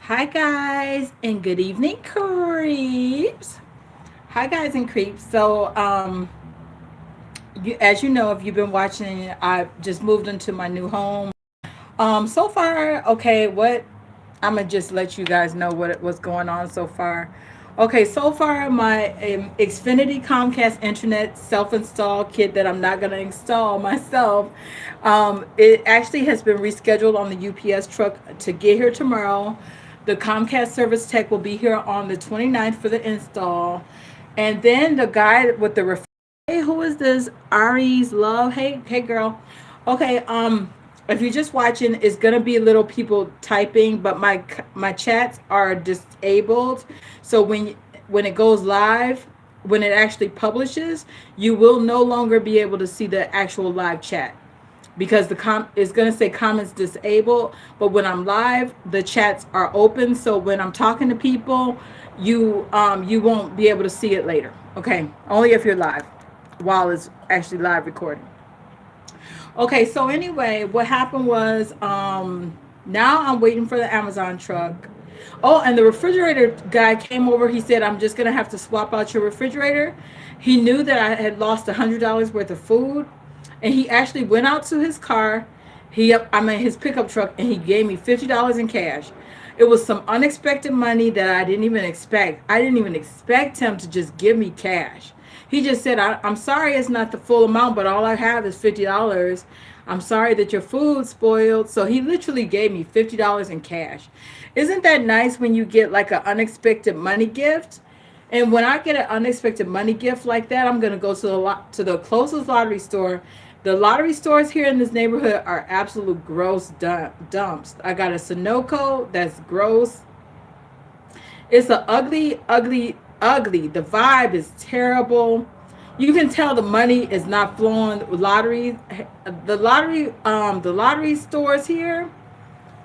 Hi guys and good evening creeps. Hi guys and creeps. As you know, if you've been watching, I just moved into my new home. So far, okay, what I'm gonna just let you guys know what's going on so far. Okay, so far my Xfinity Comcast Internet self-install kit that I'm not gonna install myself. It actually has been rescheduled on the UPS truck to get here tomorrow. The Comcast service tech will be here on the 29th for the install, and then the guy with the hey, who is this? Ari's love. Hey, girl. Okay. If you're just watching, it's gonna be little people typing, but my chats are disabled. So when it goes live, when it actually publishes, you will no longer be able to see the actual live chat because it's going to say comments disabled, but when I'm live the chats are open, so when I'm talking to people you won't be able to see it later. Okay, only if you're live while it's actually live recording. Okay, so anyway, what happened was now I'm waiting for the Amazon truck. Oh, and the refrigerator guy came over. He said, I'm just going to have to swap out your refrigerator. He knew that I had lost $100 worth of food. And he actually went out to his car. His pickup truck, and he gave me $50 in cash. It was some unexpected money that I didn't even expect. I didn't even expect him to just give me cash. He just said, I'm sorry it's not the full amount, but all I have is $50. I'm sorry that your food spoiled. So he literally gave me $50 in cash. Isn't that nice when you get like an unexpected money gift? And when I get an unexpected money gift like that, I'm gonna go to the closest lottery store. The lottery stores here in this neighborhood are absolute gross dumps. I got a Sunoco that's gross. It's a ugly. The vibe is terrible. You can tell the money is not flowing. The lottery stores here,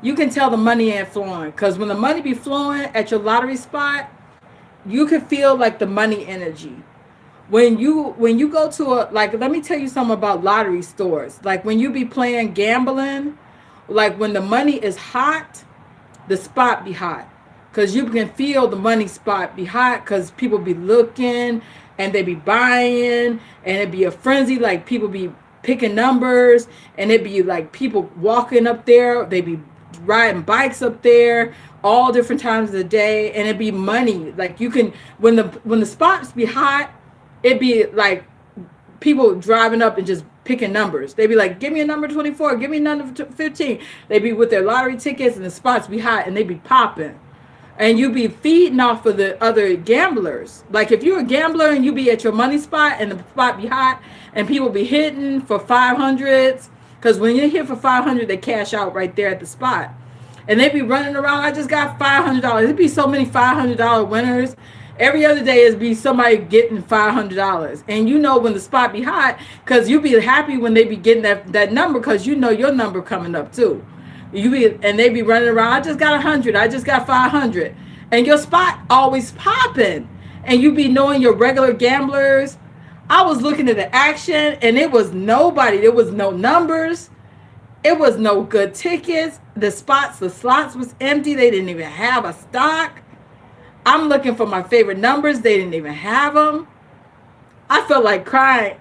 you can tell the money ain't flowing. Cause when the money be flowing at your lottery spot, you can feel like the money energy. When you go to a, like, let me tell you something about lottery stores. Like when you be playing gambling, like when the money is hot, the spot be hot, because you can feel the money spot be hot because people be looking and they be buying, and it be a frenzy, like people be picking numbers, and it be like people walking up there, they be riding bikes up there all different times of the day, and it be money. Like you can, when the spots be hot, it be like people driving up and just picking numbers. They be like, give me a number 24, give me a number 15. They be with their lottery tickets, and the spots be hot, and they be popping. And you be feeding off of the other gamblers. Like if you're a gambler and you be at your money spot and the spot be hot and people be hitting for 500s, because when you're here for 500, they cash out right there at the spot. And they be running around, I just got $500. It'd be so many $500 winners. Every other day is be somebody getting $500. And you know when the spot be hot, because you be happy when they be getting that number, because you know your number coming up too. And they be running around, I just got 100, I just got 500. And your spot always popping. And you be knowing your regular gamblers. I was looking at the action and it was nobody. There was no numbers. It was no good tickets. The slots was empty. They didn't even have a stock. I'm looking for my favorite numbers. They didn't even have them. I felt like crying.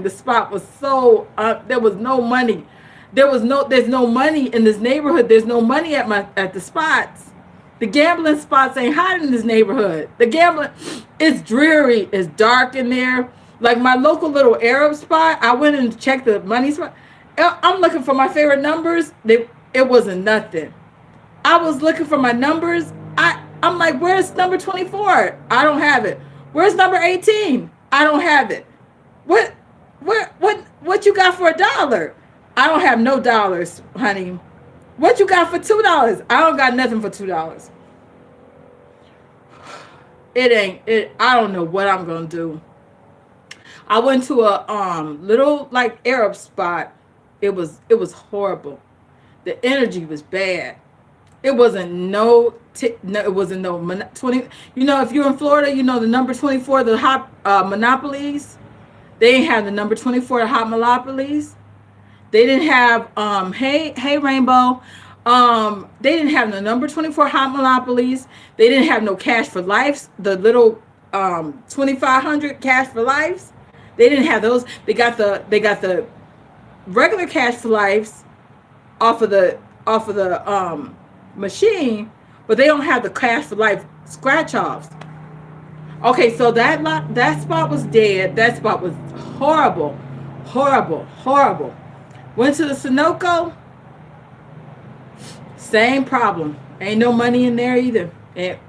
The spot was so there was no money. There's no money in this neighborhood. There's no money at the spots. The gambling spots ain't hot in this neighborhood. The gambling, it's dreary. It's dark in there. Like my local little Arab spot, I went and checked the money spot. I'm looking for my favorite numbers. It wasn't nothing. I was looking for my numbers. I'm like, where's number 24? I don't have it. Where's number 18? I don't have it. What you got for $1? I don't have no dollars, honey. What you got for $2? I don't got nothing for $2. It ain't it. I don't know what I'm gonna do. I went to a little like Arab spot. It was horrible. The energy was bad. It wasn't no, it wasn't no 20. You know, if you're in Florida, you know the number 24, the hot monopolies. They ain't have the number 24, the hot monopolies. They didn't have hey Rainbow. They didn't have no number 24 hot monopolies. They didn't have no cash for lives. The little 2500 cash for lives. They didn't have those. They got the regular cash for lives off of the machine, but they don't have the cash for life scratch offs. Okay, so that spot was dead. That spot was horrible, horrible, horrible. Went to the Sunoco, same problem. Ain't no money in there either. And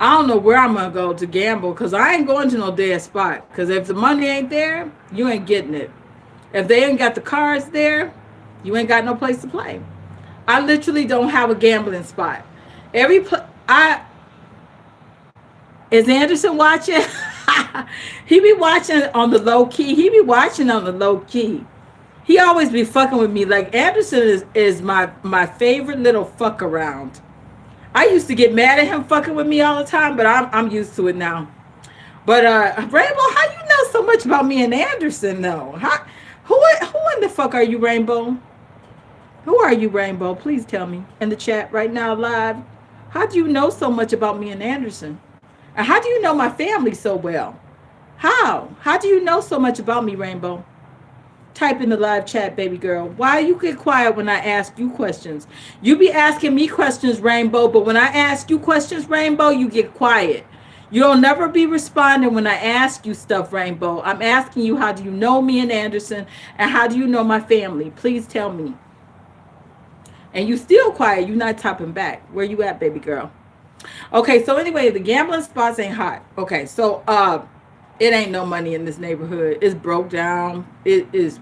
I don't know where I'm gonna go to gamble because I ain't going to no dead spot. Because if the money ain't there, you ain't getting it. If they ain't got the cards there, you ain't got no place to play. I literally don't have a gambling spot. I is Anderson watching? He be watching on the low key. He be watching on the low key. He always be fucking with me. Like Anderson is my favorite little fuck around. I used to get mad at him fucking with me all the time, but I'm used to it now. But Rainbow, how you know so much about me and Anderson though? Who in the fuck are you, Rainbow? Who are you, Rainbow? Please tell me in the chat right now live. How do you know so much about me and Anderson? And how do you know my family so well? How? How do you know so much about me, Rainbow? Type in the live chat, baby girl. Why you get quiet when I ask you questions? You be asking me questions, Rainbow, but when I ask you questions, Rainbow, you get quiet. You'll never be responding when I ask you stuff, Rainbow. I'm asking you, how do you know me and Anderson? And how do you know my family? Please tell me. And you still quiet. You not typing back. Where you at, baby girl? Okay, so anyway, the gambling spots ain't hot. Okay, so it ain't no money in this neighborhood. It's broke down. It is.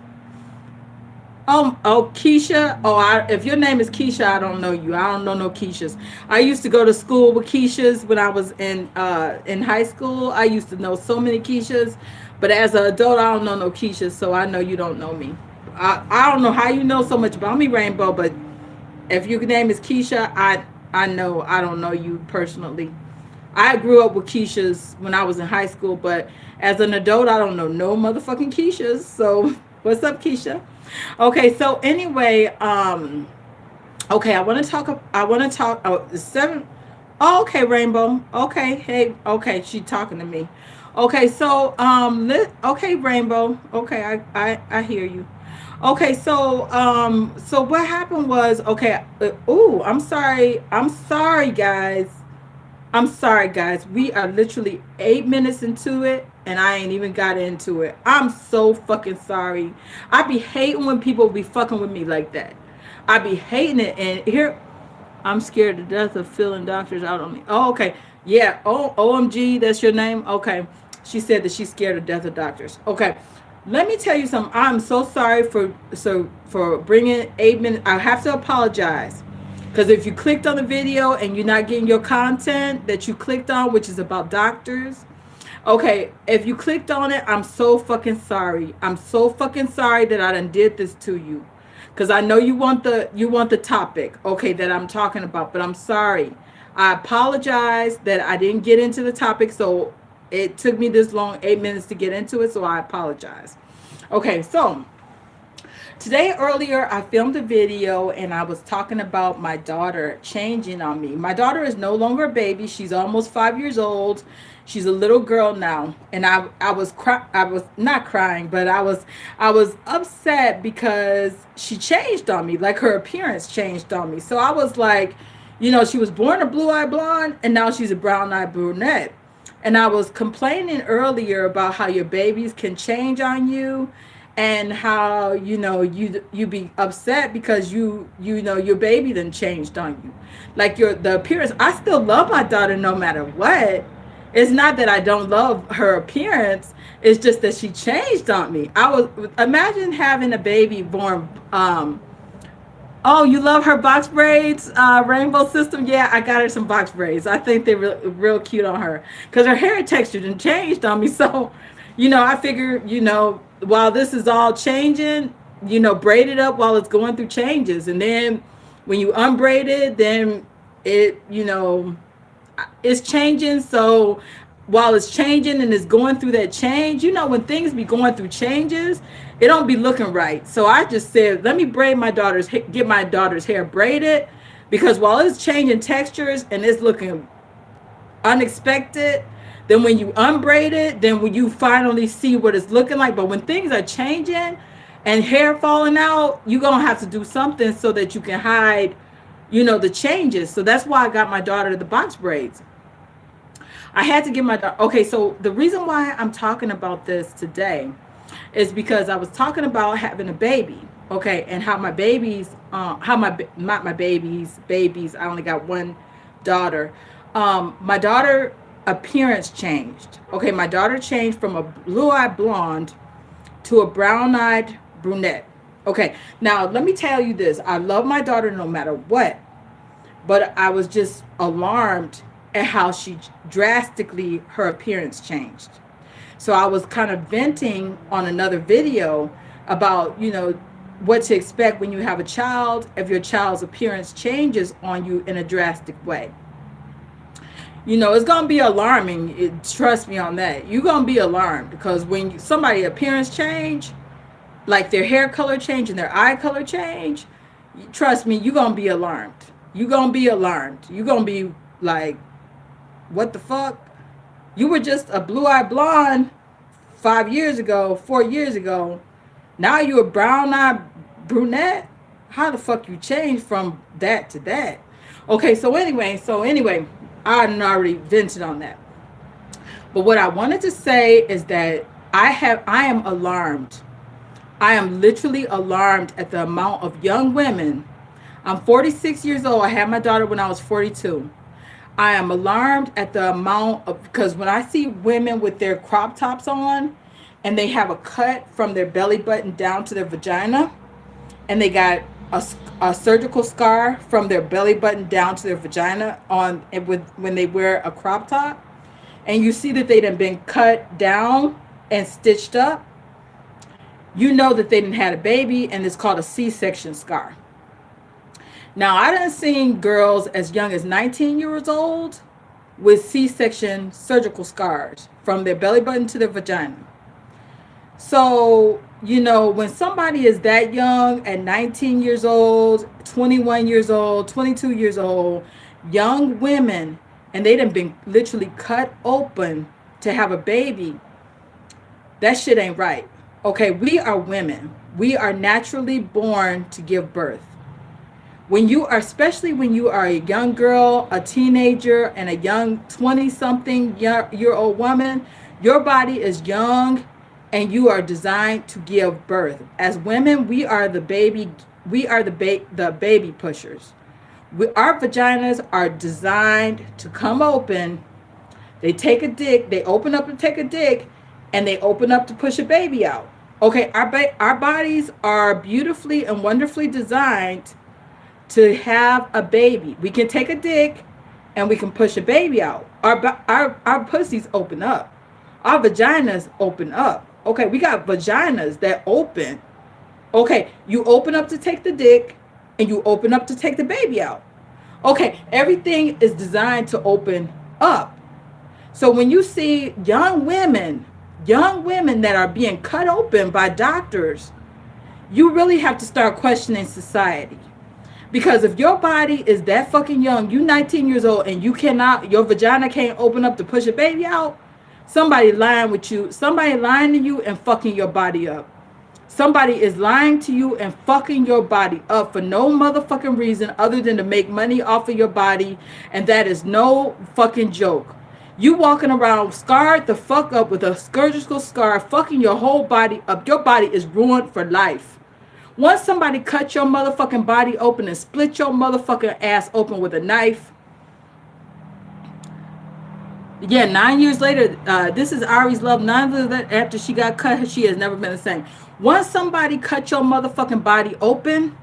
Oh, Keisha. Oh, if your name is Keisha, I don't know you. I don't know no Keishas. I used to go to school with Keishas when I was in high school. I used to know so many Keishas, but as an adult, I don't know no Keishas. So I know you don't know me. I don't know how you know so much about me, Rainbow, but if your name is Keisha, I know I don't know you personally. I grew up with Keishas when I was in high school, but as an adult, I don't know no motherfucking Keishas. So what's up, Keisha? Okay, so anyway, okay, I want to talk, seven. Oh, okay, Rainbow. Okay, hey, okay, she talking to me. Okay, so, okay, Rainbow. Okay, I hear you. Okay, so what happened was, okay, I'm sorry, guys. I'm sorry, guys. We are literally 8 minutes into it, and I ain't even got into it. I'm so fucking sorry. I be hating when people be fucking with me like that. I be hating it, and here, I'm scared to death of filling doctors out on me. Oh, okay. Yeah, OMG, that's your name? Okay. She said that she's scared to death of doctors. Okay. Let me tell you something. I'm so sorry for bringing 8 minutes. I have to apologize. Because if you clicked on the video and you're not getting your content that you clicked on, which is about doctors, okay, if you clicked on it, I'm so fucking sorry. I'm so fucking sorry that I done did this to you. Because I know you want the topic, okay, that I'm talking about, but I'm sorry. I apologize that I didn't get into the topic, so it took me this long, 8 minutes to get into it, so I apologize. Okay, so today earlier I filmed a video and I was talking about my daughter changing on me. My daughter is no longer a baby. She's almost 5 years old. She's a little girl now. And I was not crying, but I was upset because she changed on me. Like her appearance changed on me. So I was like, she was born a blue-eyed blonde and now she's a brown-eyed brunette. And I was complaining earlier about how your babies can change on you. And how you be upset because your baby then changed on you, like the appearance. I still love my daughter no matter what. It's not that I don't love her appearance. It's just that she changed on me. Imagine having a baby born. Oh, you love her box braids, rainbow system. Yeah, I got her some box braids. I think they're real cute on her because her hair texture done changed on me. So, I figure, while this is all changing, braid it up while it's going through changes. And then when you unbraid it, then it, it's changing. So while it's changing and it's going through that change, when things be going through changes, It don't be looking right. So I just said, let me get my daughter's hair braided, because while it's changing textures and it's looking unexpected, then when you unbraid it, then when you finally see what it's looking like. But when things are changing and hair falling out, you're gonna have to do something so that you can hide, the changes. So that's why I got my daughter the box braids. I had to give my daughter. Okay, so the reason why I'm talking about this today is because I was talking about having a baby. Okay, and how my babies, not my babies. I only got one daughter. My daughter appearance changed. Okay, my daughter changed from a blue-eyed blonde to a brown-eyed brunette. Okay, now let me tell you this. I love my daughter no matter what, but I was just alarmed at how her appearance changed. So I was kind of venting on another video about, what to expect when you have a child, if your child's appearance changes on you in a drastic way. It's going to be alarming. Trust me on that. You're going to be alarmed, because when somebody appearance change, like their hair color change and their eye color change, trust me, you're going to be alarmed. You're going to be alarmed. You're going to be like, what the fuck? You were just a blue-eyed blonde 5 years ago, 4 years ago. Now you're a brown-eyed brunette? How the fuck you changed from that to that? Okay, so anyway, I already vented on that. But what I wanted to say is that I am alarmed. I am literally alarmed at the amount of young women. I'm 46 years old. I had my daughter when I was 42. I am alarmed at the amount of, because when I see women with their crop tops on and they have a cut from their belly button down to their vagina, and they got a surgical scar from their belly button down to their vagina when they wear a crop top, and you see that they done been cut down and stitched up, you know that they didn't had a baby, and it's called a C-section scar. Now, I done seen girls as young as 19 years old with C-section surgical scars from their belly button to their vagina. So, when somebody is that young at 19 years old, 21 years old, 22 years old, young women, and they done been literally cut open to have a baby, that shit ain't right. Okay, we are women. We are naturally born to give birth. Especially when you are a young girl, a teenager, and a young 20-something year old woman, your body is young and you are designed to give birth. As women, we are the baby pushers. Our vaginas are designed to come open. They take a dick, they open up to take a dick, and they open up to push a baby out. Okay, our bodies are beautifully and wonderfully designed to have a baby. We can take a dick and we can push a baby out. Our pussies open up. Our vaginas open up. Okay, we got vaginas that open. Okay, you open up to take the dick and you open up to take the baby out. Okay, everything is designed to open up. So when you see young women that are being cut open by doctors, you really have to start questioning society. Because if your body is that fucking young, you 19 years old, and your vagina can't open up to push a baby out, somebody lying with you. Somebody lying to you and fucking your body up. Somebody is lying to you and fucking your body up for no motherfucking reason other than to make money off of your body. And that is no fucking joke. You walking around scarred the fuck up with a surgical scar, fucking your whole body up. Your body is ruined for life. Once somebody cut your motherfucking body open and split your motherfucking ass open with a knife. Yeah, 9 years later, this is Ari's love. 9 years later, after she got cut, she has never been the same. Once somebody cut your motherfucking body open,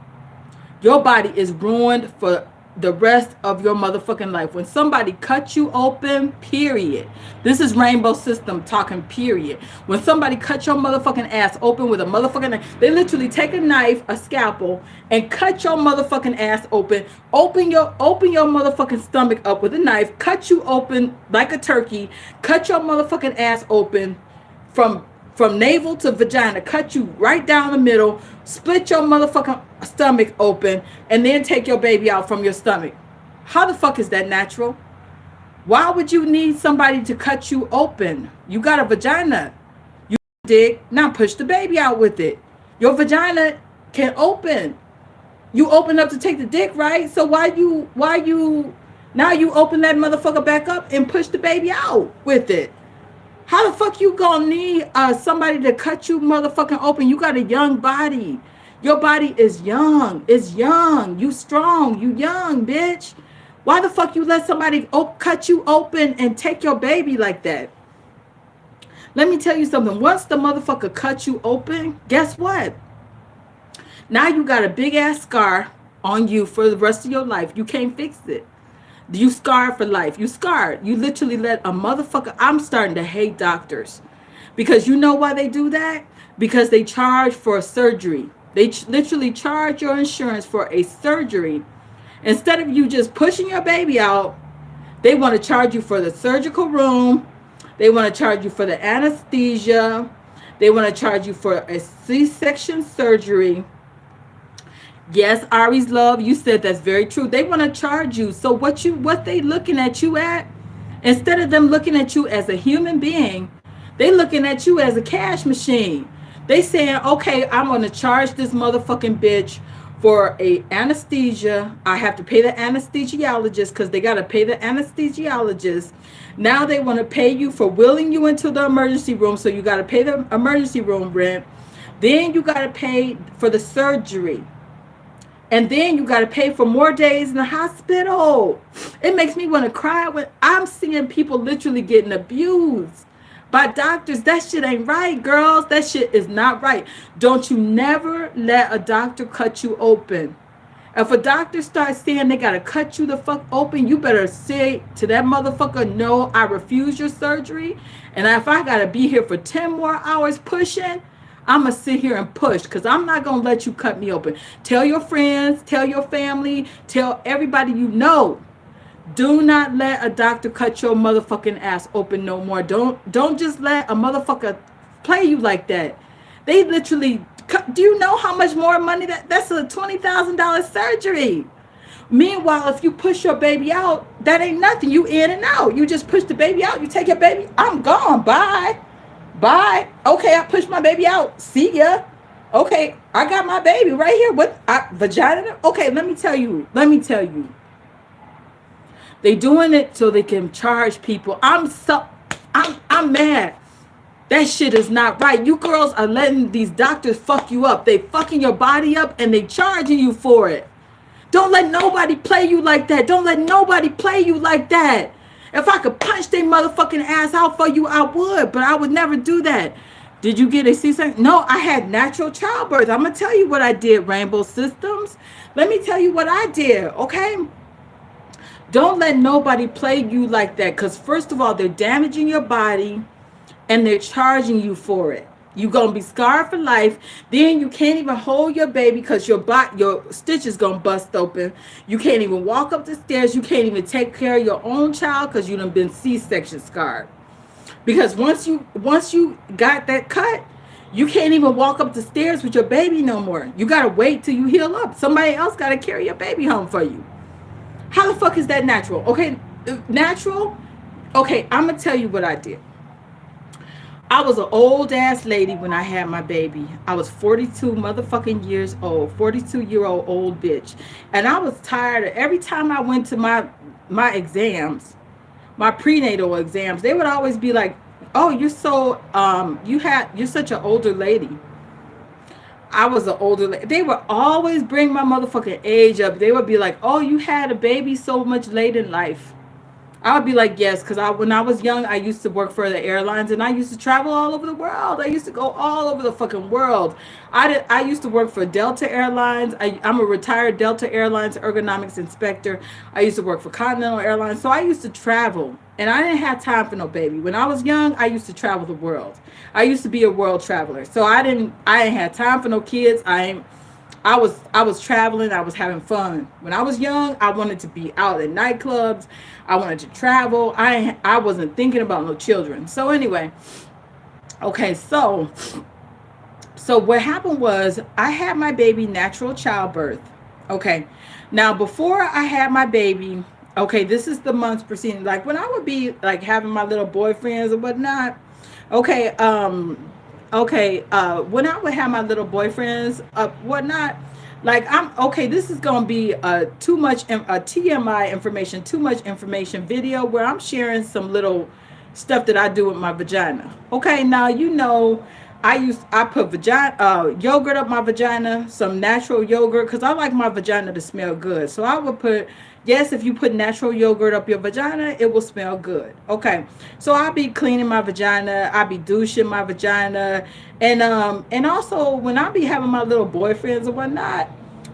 your body is ruined for the rest of your motherfucking life. When somebody cuts you open, period. This is Rainbow System talking, period. When somebody cuts your motherfucking ass open with a motherfucking knife, they literally take a knife, a scalpel, and cut your motherfucking ass open. Open your motherfucking stomach up with a knife, cut you open like a turkey, cut your motherfucking ass open from from navel to vagina, cut you right down the middle, split your motherfucking stomach open, and then take your baby out from your stomach. How the fuck is that natural? Why would you need somebody to cut you open? You got a vagina. You dig, now push the baby out with it. Your vagina can open. You open up to take the dick, right? So why you now you open that motherfucker back up and push the baby out with it? How the fuck you gonna need somebody to cut you motherfucking open? You got a young body. Your body is young. It's young. You strong. You young, bitch. Why the fuck you let somebody cut you open and take your baby like that? Let me tell you something. Once the motherfucker cuts you open, guess what? Now you got a big ass scar on you for the rest of your life. You can't fix it. You scarred for life. You scarred. You literally let a motherfucker. I'm starting to hate doctors. Because you know why they do that? Because they charge for a surgery. They literally charge your insurance for a surgery. Instead of you just pushing your baby out, they want to charge you for the surgical room. They want to charge you for the anesthesia. They want to charge you for a C-section surgery. Yes, Ari's love, you said that's very true. They want to charge you. So what they looking at you at, instead of them looking at you as a human being, they looking at you as a cash machine. They saying, okay, I'm going to charge this motherfucking bitch for a anesthesia. I have to pay the anesthesiologist because they got to pay the anesthesiologist. Now they want to pay you for wheeling you into the emergency room. So you got to pay the emergency room rent. Then you got to pay for the surgery. And then you got to pay for more days in the hospital. It makes me want to cry when I'm seeing people literally getting abused by doctors. That shit ain't right, girls. That shit is not right. Don't you never let a doctor cut you open. If a doctor starts saying they got to cut you the fuck open, you better say to that motherfucker, no, I refuse your surgery. And if I got to be here for 10 more hours pushing, I'm going to sit here and push because I'm not going to let you cut me open. Tell your friends, tell your family, tell everybody you know. Do not let a doctor cut your motherfucking ass open no more. Don't just let a motherfucker play you like that. They literally, do you know how much more money that's a $20,000 surgery? Meanwhile, if you push your baby out, that ain't nothing. You in and out. You just push the baby out. You take your baby. I'm gone. Bye. Bye. Okay, I pushed my baby out. See ya. Okay, I got my baby right here with vagina. Okay, let me tell you. They doing it so they can charge people. I'm mad. That shit is not right. You girls are letting these doctors fuck you up. They fucking your body up and they charging you for it. Don't let nobody play you like that. Don't let nobody play you like that. If I could punch their motherfucking ass out for you, I would, but I would never do that. Did you get a C-section? No, I had natural childbirth. I'm going to tell you what I did, Rainbow Systems. Let me tell you what I did, okay? Don't let nobody play you like that because, first of all, they're damaging your body and they're charging you for it. You're going to be scarred for life. Then you can't even hold your baby because your stitch is going to bust open. You can't even walk up the stairs. You can't even take care of your own child because you done been C-section scarred. Because once you got that cut, you can't even walk up the stairs with your baby no more. You got to wait till you heal up. Somebody else got to carry your baby home for you. How the fuck is that natural? Okay, natural? Okay, I'm going to tell you what I did. I was an old ass lady when I had my baby. I was 42 motherfucking years old, 42-year-old old bitch. And I was tired of every time I went to my exams, my prenatal exams, they would always be like, oh, you're so, you're such an older lady. I was an older lady. They would always bring my motherfucking age up. They would be like, oh, you had a baby so much late in life. I would be like, yes, because when I was young, I used to work for the airlines and I used to travel all over the world. I used to go all over the fucking world. I used to work for Delta Airlines. I'm a retired Delta Airlines ergonomics inspector. I used to work for Continental Airlines. So I used to travel and I didn't have time for no baby. When I was young, I used to travel the world. I used to be a world traveler. So I didn't have time for no kids. I was traveling. I was having fun. When I was young, I wanted to be out at nightclubs. I wanted to travel. I wasn't thinking about no children. So anyway, Okay, so what happened was I had my baby natural childbirth. Okay. Now before I had my baby, okay, this is the months preceding. Like when I would be like having my little boyfriends or whatnot. Okay, when I would have my little boyfriends whatnot, like I'm okay, this is gonna be too much a TMI information, too much information video where I'm sharing some little stuff that I do with my vagina. Okay, now you know I put vagina yogurt up my vagina, some natural yogurt, because I like my vagina to smell good. So I would put, yes, if you put natural yogurt up your vagina, it will smell good. Okay, so I'll be cleaning my vagina, I'll be douching my vagina, and also when I be having my little boyfriends or whatnot,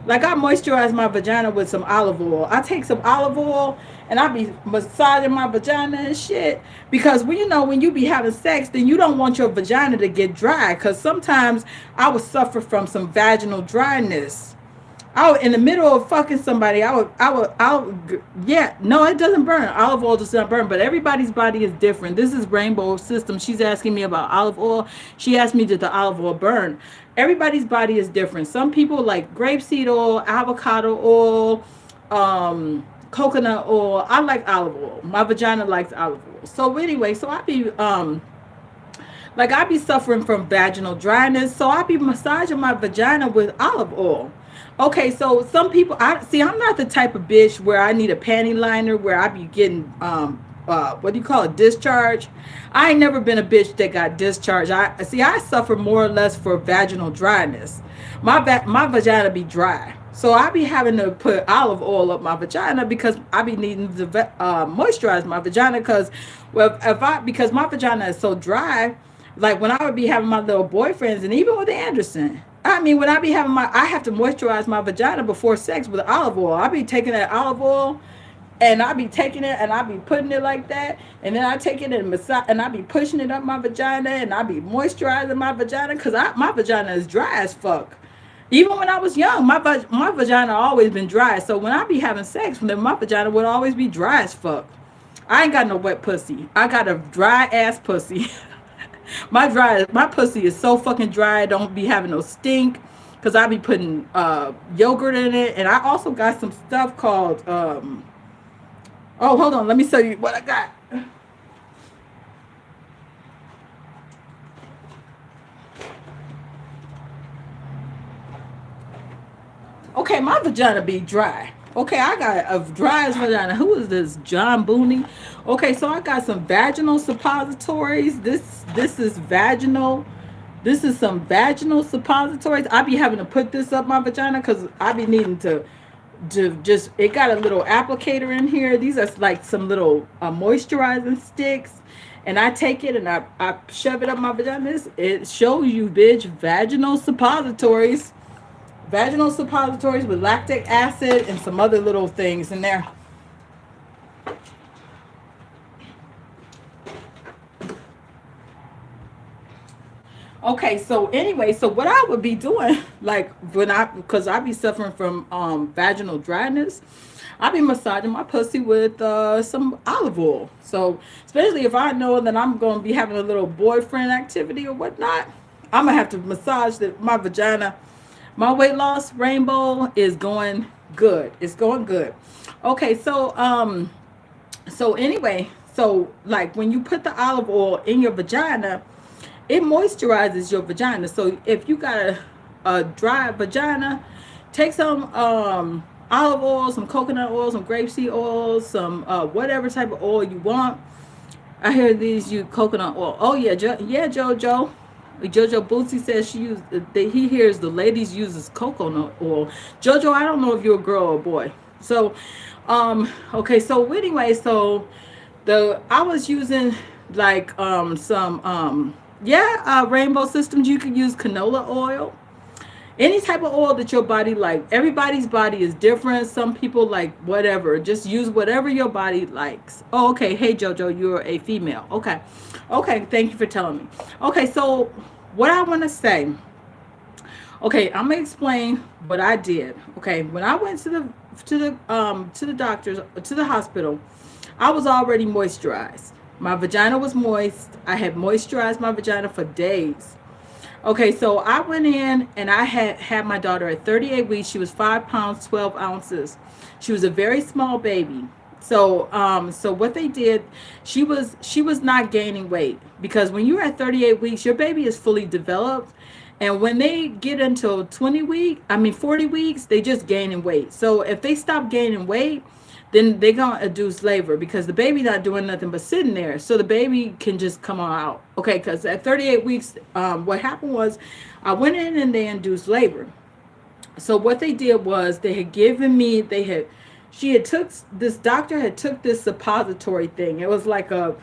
like I moisturize my vagina with some olive oil. I take some olive oil and I be massaging my vagina and shit. Because when you know when you be having sex, then you don't want your vagina to get dry. Because sometimes I would suffer from some vaginal dryness. I would, in the middle of fucking somebody, yeah, no, it doesn't burn. Olive oil does not burn, but everybody's body is different. This is Rainbow System. She's asking me about olive oil. She asked me, did the olive oil burn? Everybody's body is different. Some people like grapeseed oil, avocado oil, coconut oil. I like olive oil. My vagina likes olive oil. So anyway, so I be suffering from vaginal dryness, so I be massaging my vagina with olive oil. Okay, so some people, I see. I'm not the type of bitch where I need a panty liner where I be getting what do you call it, discharge. I ain't never been a bitch that got discharged. I suffer more or less for vaginal dryness. My vagina be dry. So I be having to put olive oil up my vagina because I be needing to moisturize my vagina because because my vagina is so dry. Like when I would be having my little boyfriends and even with Anderson, I mean when I have to moisturize my vagina before sex with olive oil. I be taking that olive oil and I be taking it and I be putting it like that, and then I take it and massage and I be pushing it up my vagina and I be moisturizing my vagina because my vagina is dry as fuck. Even when I was young, my vagina always been dry. So when I be having sex, then my vagina would always be dry as fuck. I ain't got no wet pussy. I got a dry ass pussy. My pussy is so fucking dry. I don't be having no stink because I be putting yogurt in it, and I also got some stuff called oh, hold on, let me show you what I got. Okay, my vagina be dry. Okay, I got a dry as vagina. Who is this? John Booney. Okay, so I got some vaginal suppositories. This is vaginal. This is some vaginal suppositories. I be having to put this up my vagina because I be needing to just, it got a little applicator in here. These are like some little moisturizing sticks. And I take it and I shove it up my vagina. It shows you, bitch, vaginal suppositories with lactic acid and some other little things in there. Okay, so anyway, so what I would be doing, like because I be suffering from vaginal dryness, I be massaging my pussy with some olive oil. So especially if I know that I'm going to be having a little boyfriend activity or whatnot, I'm gonna have to massage my vagina. My weight loss rainbow is going good. It's going good. Okay, so anyway, so like when you put the olive oil in your vagina, it moisturizes your vagina. So if you got a dry vagina, take some olive oil, some coconut oil, some grapeseed oil, some whatever type of oil you want. I hear these use coconut oil. Oh yeah, yeah, JoJo. JoJo Bootsy says he hears the ladies uses coconut oil. JoJo, I don't know if you're a girl or a boy. So, okay. So anyway, so I was using like some rainbow systems. You can use canola oil, any type of oil that your body like. Everybody's body is different. Some people like whatever. Just use whatever your body likes. Oh, okay. Hey JoJo, you're a female. Okay. Okay, thank you for telling me. Okay, so what I want to say. Okay, I'm gonna explain what I did. Okay, when I went to the doctors, to the hospital, I was already moisturized. My vagina was moist. I had moisturized my vagina for days. Okay, so I went in and I had my daughter at 38 weeks. She was 5 pounds 12 ounces. She was a very small baby. So what they did, she was not gaining weight, because when you're at 38 weeks, your baby is fully developed, and when they get into 40 weeks, they just gaining weight. So if they stop gaining weight, then they're gonna induce labor, because the baby not doing nothing but sitting there. So the baby can just come on out. Okay, because at 38 weeks, what happened was I went in and they induced labor. So what they did was they had given me, they had she had took this doctor had took this suppository thing. It was like a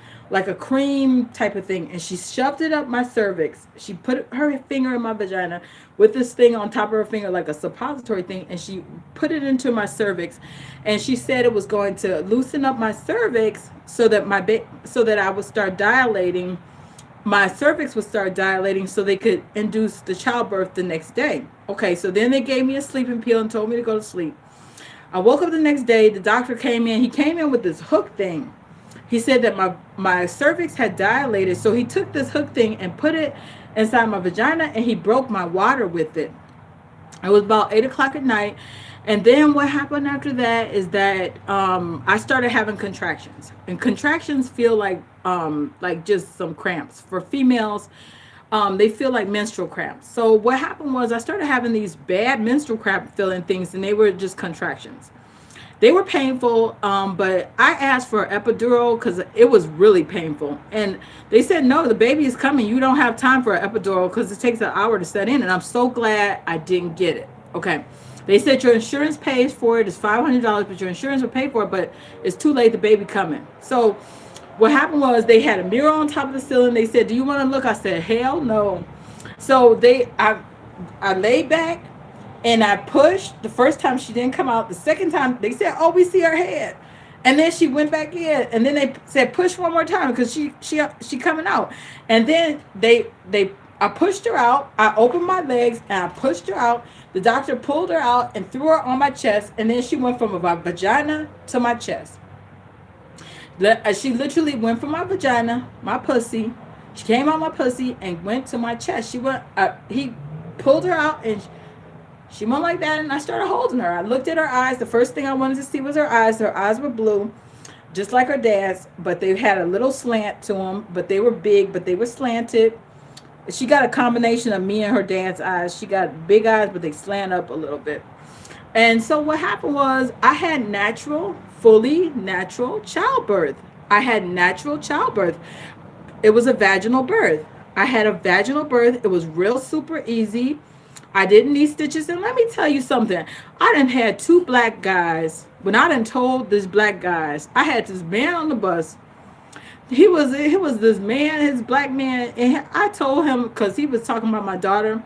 cream type of thing, and she shoved it up my cervix. She put her finger in my vagina with this thing on top of her finger, like a suppository thing, and she put it into my cervix, and she said it was going to loosen up my cervix so that so that I would start dilating. My cervix would start dilating so they could induce the childbirth the next day. Okay, so then they gave me a sleeping pill and told me to go to sleep. I woke up the next day. The doctor came in. He came in with this hook thing. He said that my cervix had dilated, so he took this hook thing and put it inside my vagina, and he broke my water with it. It was about 8 o'clock at night. And then what happened after that is that I started having contractions. And contractions feel like just some cramps. For females, they feel like menstrual cramps. So what happened was I started having these bad menstrual cramp feeling things, and they were just contractions. They were painful, but I asked for an epidural because it was really painful. And they said, no, the baby is coming. You don't have time for an epidural because it takes an hour to set in. And I'm so glad I didn't get it. Okay. They said your insurance pays for it. It's $500, but your insurance will pay for it, but it's too late. The baby coming. So what happened was they had a mirror on top of the ceiling. They said, do you want to look? I said, hell no. So I laid back. And I pushed. The first time she didn't come out. The second time they said, "Oh, we see her head," and then she went back in. And then they said, "Push one more time because she coming out." And then I pushed her out. I opened my legs and I pushed her out. The doctor pulled her out and threw her on my chest. And then she went from my vagina to my chest. She literally went from my vagina, my pussy. She came out my pussy and went to my chest. He pulled her out and she went like that, and I started holding her. I looked at her eyes. The first thing I wanted to see was her eyes. Her eyes were blue, just like her dad's, but they had a little slant to them, but they were big, but they were slanted. She got a combination of me and her dad's eyes. She got big eyes, but they slant up a little bit. And so what happened was I had fully natural childbirth. I had natural childbirth. It was a vaginal birth. I had a vaginal birth. It was real super easy. I didn't need stitches. And let me tell you something. I done had two black guys. When I done told these black guys, I had this man on the bus. He was this man, his black man. And I told him, because he was talking about my daughter.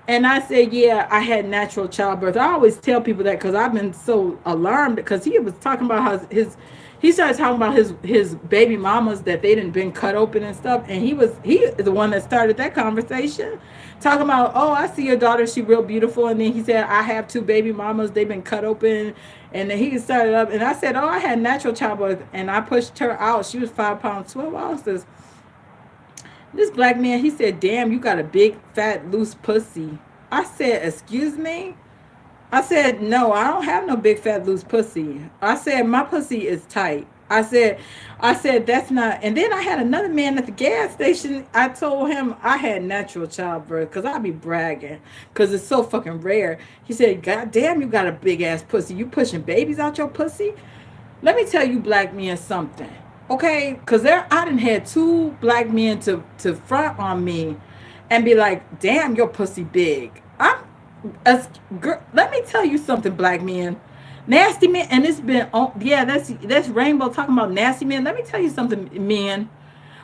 And I said, yeah, I had natural childbirth. I always tell people that because I've been so alarmed, because he was talking about how he started talking about his baby mamas that they didn't been cut open and stuff. And he is the one that started that conversation, talking about, oh, I see your daughter, she real beautiful. And then he said, I have two baby mamas, they've been cut open. And then he started up, and I said, oh, I had natural childbirth, and I pushed her out. She was 5 pounds 12 ounces. This black man, he said, damn, you got a big, fat, loose pussy. I said, excuse me? I said, no, I don't have no big, fat, loose pussy. I said, my pussy is tight. I said, that's not. And then I had another man at the gas station. I told him I had natural childbirth because I be bragging because it's so fucking rare. He said, God damn, you got a big ass pussy. You pushing babies out your pussy? Let me tell you black men something. Okay, because I done had two black men to front on me and be like, damn, your pussy big. Let me tell you something, black men. Nasty men, and it's been, that's Rainbow talking about nasty men. Let me tell you something, men.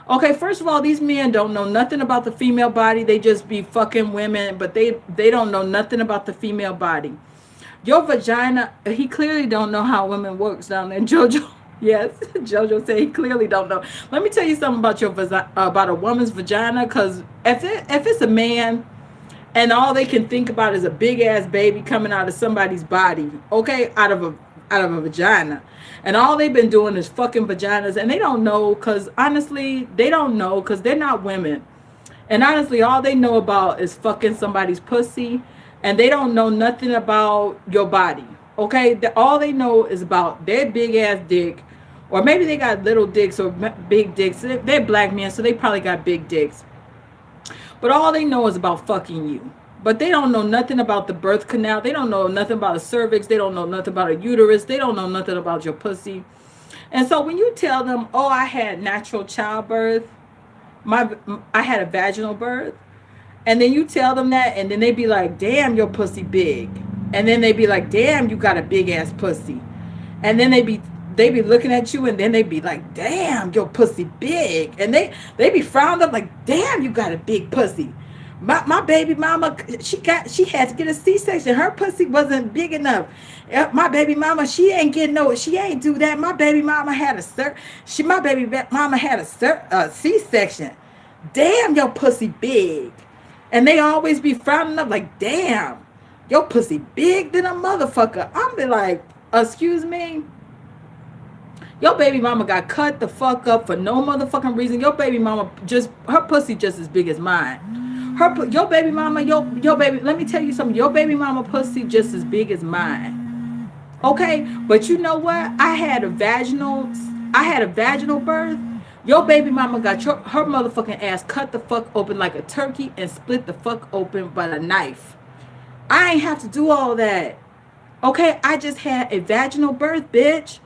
Okay, first of all, these men don't know nothing about the female body. They just be fucking women, but they don't know nothing about the female body. Your vagina, he clearly don't know how women works down there, Jojo. Yes, Jojo said he clearly don't know. Let me tell you something about a woman's vagina, because if it's a man and all they can think about is a big ass baby coming out of somebody's body, okay, out of out of a vagina. And all they've been doing is fucking vaginas, and they don't know, because honestly, they don't know, because they're not women. And honestly, all they know about is fucking somebody's pussy, and they don't know nothing about your body. Okay, all they know is about their big ass dick, or maybe they got little dicks or big dicks. They're black men, so they probably got big dicks. But all they know is about fucking you. But they don't know nothing about the birth canal. They don't know nothing about a cervix. They don't know nothing about a uterus. They don't know nothing about your pussy. And so when you tell them, oh, I had natural childbirth, I had a vaginal birth, and then you tell them that, and then they be like, damn, your pussy big. And then they be like, damn, you got a big ass pussy. And then they be looking at you, and then they be like, damn, your pussy big. And they be frowned up like, damn, you got a big pussy. My baby mama, she had to get a C-section. Her pussy wasn't big enough. My baby mama, she ain't do that. My baby mama had a C-section. Damn, your pussy big. And they always be frowning up like, damn, your pussy big than a motherfucker. I'm be like, excuse me? Your baby mama got cut the fuck up for no motherfucking reason. Your baby mama her pussy just as big as mine. Your baby mama, let me tell you something. Your baby mama pussy just as big as mine. Okay? But you know what? I had a vaginal birth. Your baby mama got her motherfucking ass cut the fuck open like a turkey and split the fuck open by a knife. I ain't have to do all that. Okay? I just had a vaginal birth, bitch.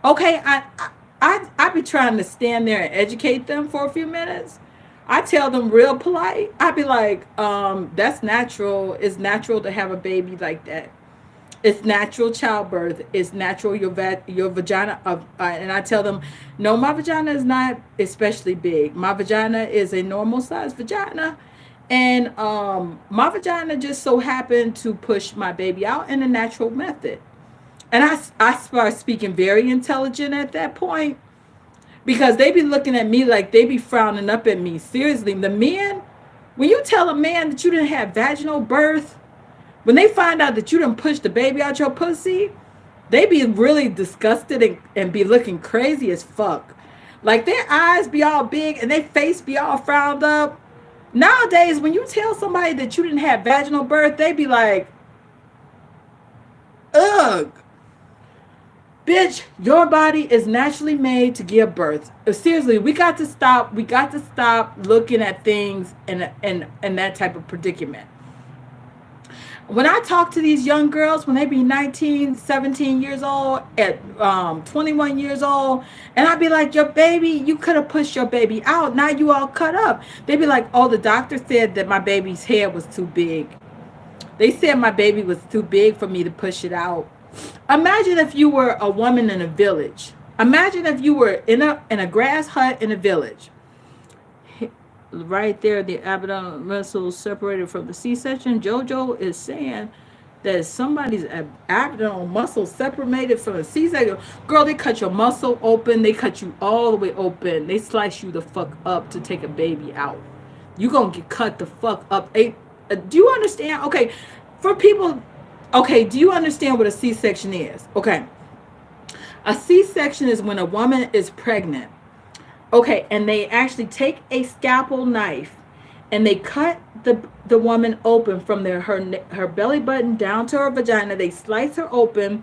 Okay? I be trying to stand there and educate them for a few minutes. I tell them real polite. I be like, that's natural. It's natural to have a baby like that. It's natural childbirth. It's natural your vagina. And I tell them, no, my vagina is not especially big. My vagina is a normal size vagina. And my vagina just so happened to push my baby out in a natural method. And I start speaking very intelligent at that point. Because they be looking at me like they be frowning up at me. Seriously, the men, when you tell a man that you didn't have vaginal birth, when they find out that you didn't push the baby out your pussy, they be really disgusted and be looking crazy as fuck. Like their eyes be all big and their face be all frowned up. Nowadays, when you tell somebody that you didn't have vaginal birth, they be like, ugh. Bitch, your body is naturally made to give birth. Seriously, we got to stop looking at things in that type of predicament. When I talk to these young girls, when they be 19, 17 years old, at 21 years old, and I be like, your baby, you could have pushed your baby out. Now you all cut up. They be like, oh, the doctor said that my baby's hair was too big. They said my baby was too big for me to push it out. Imagine if you were a woman in a village. Imagine if you were in a grass hut in a village. Right there, the abdominal muscles separated from the C-section. JoJo is saying that somebody's abdominal muscle separated from the C-section. Girl, they cut your muscle open. They cut you all the way open. They slice you the fuck up to take a baby out. You gonna get cut the fuck up. Do you understand? Okay, for people... Okay, do you understand what a C-section is? Okay. A C-section is when a woman is pregnant. Okay, and they actually take a scalpel knife and they cut the woman open from her belly button down to her vagina. They slice her open.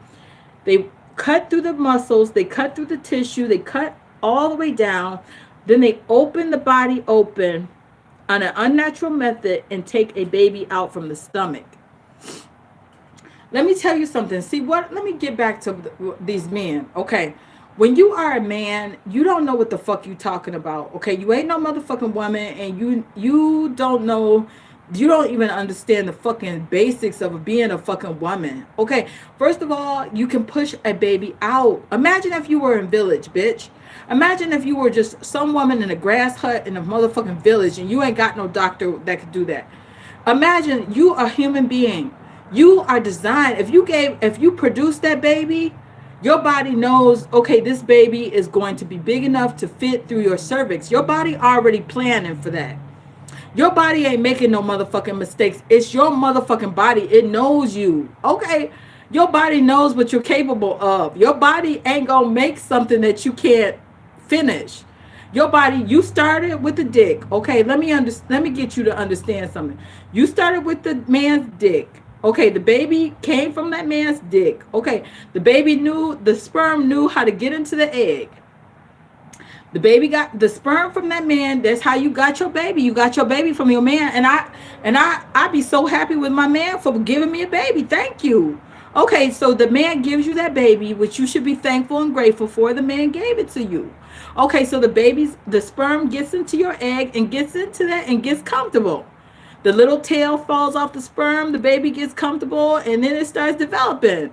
They cut through the muscles. They cut through the tissue. They cut all the way down. Then they open the body open on an unnatural method and take a baby out from the stomach. Let me tell you something. Let me get back to these men. Okay. When you are a man, you don't know what the fuck you talking about. Okay. You ain't no motherfucking woman, and you don't know, you don't even understand the fucking basics of being a fucking woman. Okay. First of all, you can push a baby out. Imagine if you were in village, bitch. Imagine if you were just some woman in a grass hut in a motherfucking village and you ain't got no doctor that could do that. Imagine you a human being. You are designed, if you produce that baby, your body knows, okay, this baby is going to be big enough to fit through your cervix. Your body already planning for that. Your body ain't making no motherfucking mistakes. It's your motherfucking body. It knows you. Okay. Your body knows what you're capable of. Your body ain't gonna make something that you can't finish. Your body, you started with the dick. Okay, let me get you to understand something. You started with the man's dick. Okay, the baby came from that man's dick. Okay, the sperm knew how to get into the egg. The baby got the sperm from that man. That's how you got your baby. You got your baby from your man. And I be so happy with my man for giving me a baby. Thank you. Okay, so the man gives you that baby, which you should be thankful and grateful for. The man gave it to you. Okay, so the sperm gets into your egg and gets into that and gets comfortable. The little tail falls off the sperm, the baby gets comfortable, and then it starts developing.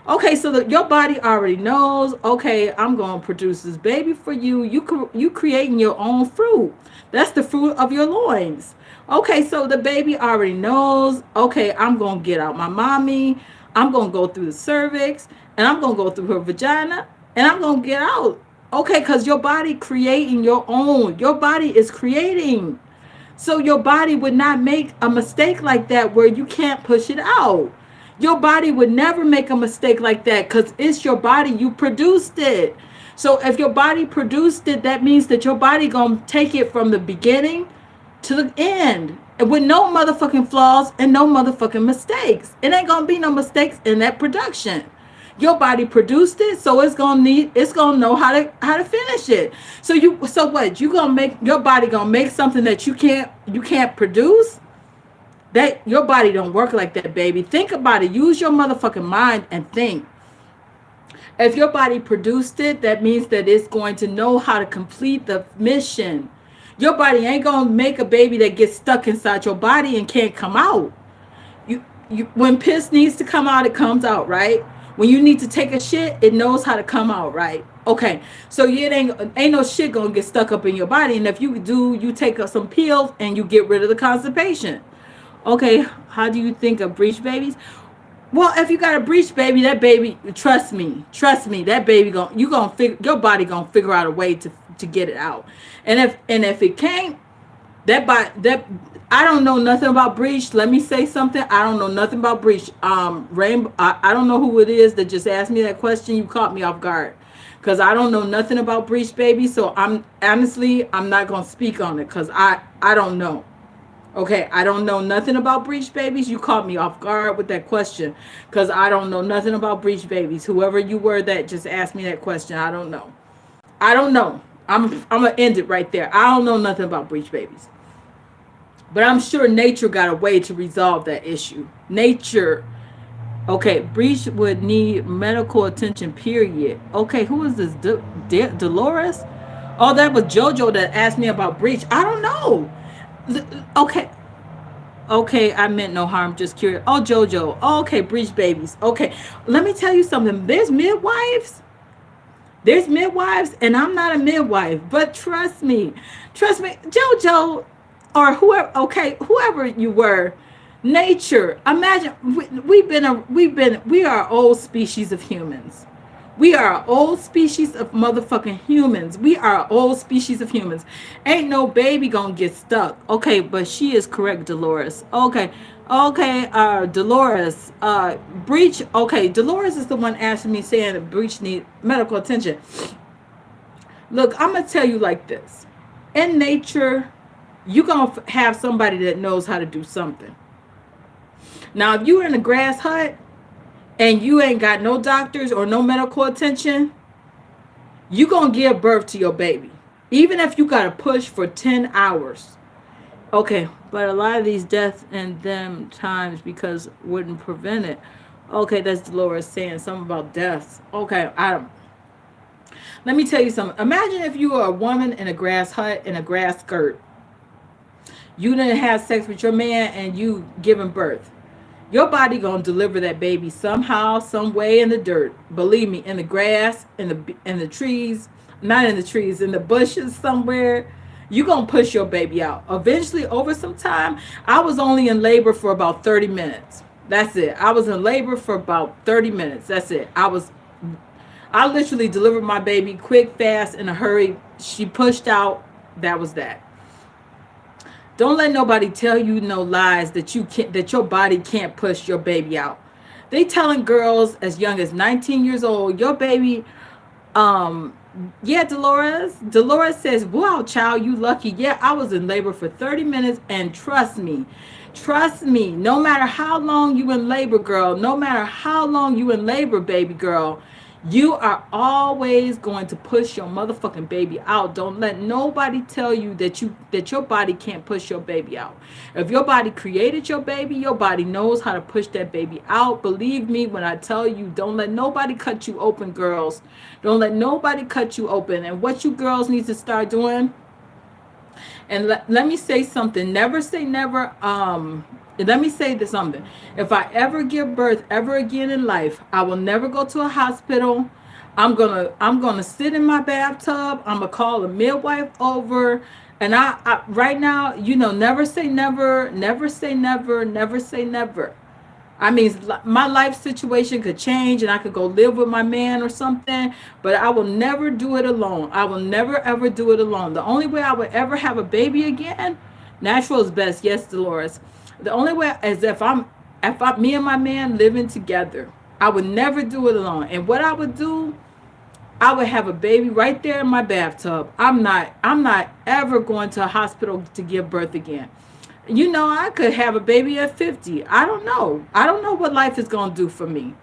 Okay, so your body already knows, okay, I'm going to produce this baby for you. You creating your own fruit. That's the fruit of your loins. Okay, so the baby already knows, okay, I'm going to get out my mommy. I'm going to go through the cervix, and I'm going to go through her vagina, and I'm going to get out. Okay, because your body creating your own. Your body is creating. So your body would not make a mistake like that where you can't push it out. Your body would never make a mistake like that because it's your body. You produced it. So if your body produced it, that means that your body going to take it from the beginning to the end with no motherfucking flaws and no motherfucking mistakes. It ain't going to be no mistakes in that production. Your body produced it, so it's gonna know how to finish it. So what? You gonna make your body gonna make something that you can't produce? That your body don't work like that, baby. Think about it. Use your motherfucking mind and think. If your body produced it, that means that it's going to know how to complete the mission. Your body ain't gonna make a baby that gets stuck inside your body and can't come out. You when piss needs to come out, it comes out, right? When you need to take a shit, it knows how to come out, right? Okay, so it ain't no shit gonna get stuck up in your body, and if you do, you take some pills and you get rid of the constipation. Okay, how do you think of breech babies? Well, if you got a breech baby, that baby, trust me, that baby your body gonna figure out a way to get it out, and if it can't, that I don't know nothing about breech. Let me say something. I don't know nothing about breech. Rainbow. I don't know who it is that just asked me that question. You caught me off guard, because I don't know nothing about breech baby. So I'm not gonna speak on it because I don't know. Okay, I don't know nothing about breech babies. You caught me off guard with that question because I don't know nothing about breech babies. Whoever you were that just asked me that question, I don't know. I don't know. I'm gonna end it right there. I don't know nothing about breech babies. But I'm sure nature got a way to resolve that issue. Nature. Okay, breech would need medical attention, period. Okay, who is this? Dolores? Oh, that was JoJo that asked me about breech. I don't know. Okay. Okay, I meant no harm, just curious. Oh, JoJo. Oh, okay, breech babies. Okay, let me tell you something. There's midwives, and I'm not a midwife, but trust me, JoJo, or whoever you were, nature. Imagine we are an old species of humans. We are an old species of motherfucking humans. We are an old species of humans. Ain't no baby gonna get stuck. Okay, but she is correct, Dolores. Okay, Dolores. Breech. Okay, Dolores is the one asking me saying that breech need medical attention. Look, I'm gonna tell you like this. In nature, you gonna have somebody that knows how to do something. Now, if you're in a grass hut and you ain't got no doctors or no medical attention, you gonna give birth to your baby, even if you gotta push for 10 hours. Okay, but a lot of these deaths in them times because wouldn't prevent it. Okay, that's Dolores saying something about deaths. Okay, let me tell you something. Imagine if you were a woman in a grass hut in a grass skirt. You didn't have sex with your man and you giving birth. Your body gonna deliver that baby somehow, some way in the dirt. Believe me, in the grass, in the trees, not in the trees, in the bushes somewhere. You gonna push your baby out. Eventually, over some time, I was only in labor for about 30 minutes. That's it. I was in labor for about 30 minutes. That's it. I literally delivered my baby quick, fast, in a hurry. She pushed out. That was that. Don't let nobody tell you no lies that your body can't push your baby out. They telling girls as young as 19 years old, your baby, um, yeah, Dolores. Dolores says, wow, child, you lucky. Yeah, I was in labor for 30 minutes, and trust me, no matter how long you in labor, girl, no matter how long you in labor, baby girl, you are always going to push your motherfucking baby out. Don't let nobody tell you that your body can't push your baby out. If your body created your body knows how to push that baby out. Believe me when I tell you, don't let nobody cut you open, girls. Don't let nobody cut you open. And what you girls need to start doing, and let me say something. Never say never. Let me say this something. If I ever give birth ever again in life, I will never go to a hospital. I'm gonna sit in my bathtub. I'm gonna call a midwife over. And I right now, never say never, never say never, never say never. I mean, my life situation could change and I could go live with my man or something, but I will never do it alone. I will never ever do it alone. The only way I would ever have a baby again, natural is best. Yes, Dolores. The only way is me and my man living together. I would never do it alone. And what I would do, I would have a baby right there in my bathtub. I'm not ever going to a hospital to give birth again. I could have a baby at 50. I don't know. I don't know what life is going to do for me.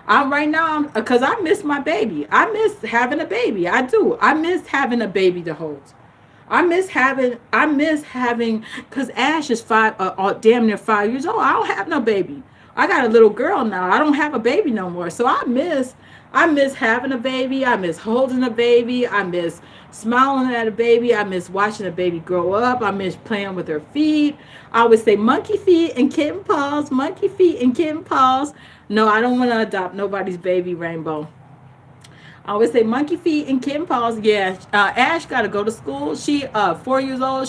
I'm right now, because I miss my baby. I miss having a baby. I do. I miss having a baby to hold. I miss having, because Ash is damn near 5 years old. I don't have no baby. I got a little girl now. I don't have a baby no more. So I miss having a baby. I miss holding a baby. I miss smiling at a baby. I miss watching a baby grow up. I miss playing with her feet. I always say monkey feet and kitten paws, monkey feet and kitten paws. No, I don't want to adopt nobody's baby, Rainbow. I always say monkey feet and kitten paws. Yeah, Ash got to go to school. She 4 years old.